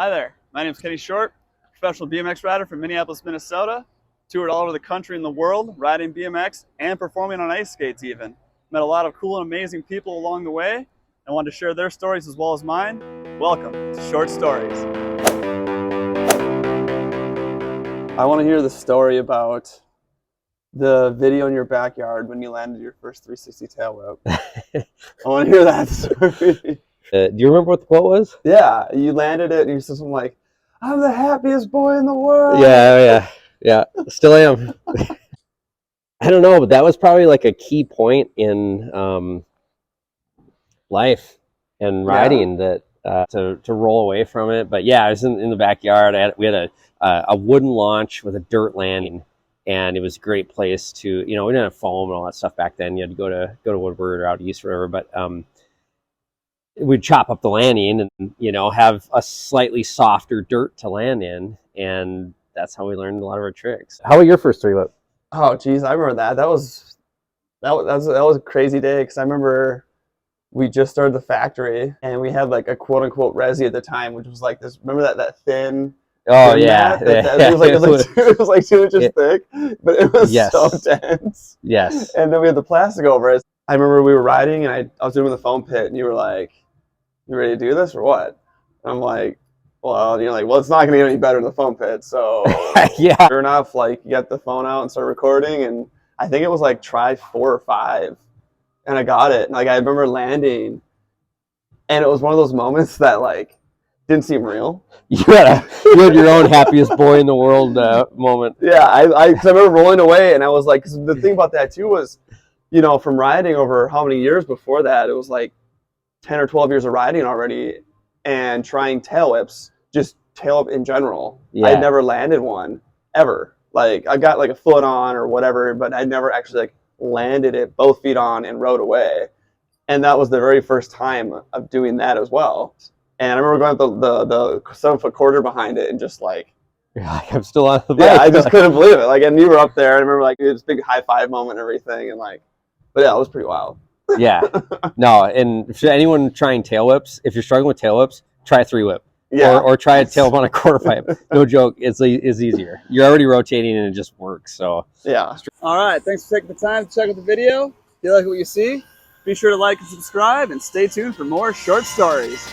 Hi there, my name is Kenny Short, professional BMX rider from Minneapolis, Minnesota. Toured all over the country and the world, riding BMX and performing on ice skates even. Met a lot of cool and amazing people along the way and wanted to share their stories as well as mine. Welcome to Short Stories. I want to hear the story about the video in your backyard when you landed your first 360 tail whip. I want to hear that story. Do you remember what the quote was? Yeah, you landed it and you said something like, "I'm the happiest boy in the world." Yeah, still am. I don't know, but that was probably like a key point in life and riding that to roll away from it. But yeah, I was in the backyard. We had a wooden launch with a dirt landing, and it was a great place to, we didn't have foam and all that stuff back then. You had to go to Woodward or out east or whatever, but we'd chop up the landing and have a slightly softer dirt to land in, and that's how we learned a lot of our tricks. How about your first three whip? Oh geez, I remember that. That was a crazy day because I remember we just started the factory and we had like a quote unquote resi at the time, which was like this. Remember that thin? Oh yeah, it was like 2 inches thick, but it was so dense. Yes. And then we had the plastic over it. I remember we were riding and I was doing the foam pit and you were like, "You ready to do this or what?" I'm like, "Well," and you're like, "Well, it's not going to get any better in the foam pit." So yeah. Sure enough, like you get the phone out and start recording, and I think it was like try 4 or 5, and I got it. And, like I remember landing, and it was one of those moments that like didn't seem real. You had your own happiest boy in the world moment. Yeah, I remember rolling away, and I was like, 'cause the thing about that too was, from riding over how many years before that, it was like 10 or 12 years of riding already and trying tail whips, just tail whip in general. Yeah. I had never landed one ever. Like I got like a foot on or whatever, but I never actually like landed it both feet on and rode away. And that was the very first time of doing that as well. And I remember going up the 7-foot quarter behind it and just like, I'm still on the bike. Yeah, I just couldn't believe it. Like, and you were up there, and I remember like this big high five moment and everything, and like, but yeah, it was pretty wild. Yeah, no, and for anyone trying tail whips, if you're struggling with tail whips, try a 3-whip. Yeah. Or try a tail whip on a quarter pipe. No joke, it's easier. You're already rotating and it just works. So yeah. All right, thanks for taking the time to check out the video. If you like what you see, be sure to like and subscribe, and stay tuned for more short stories.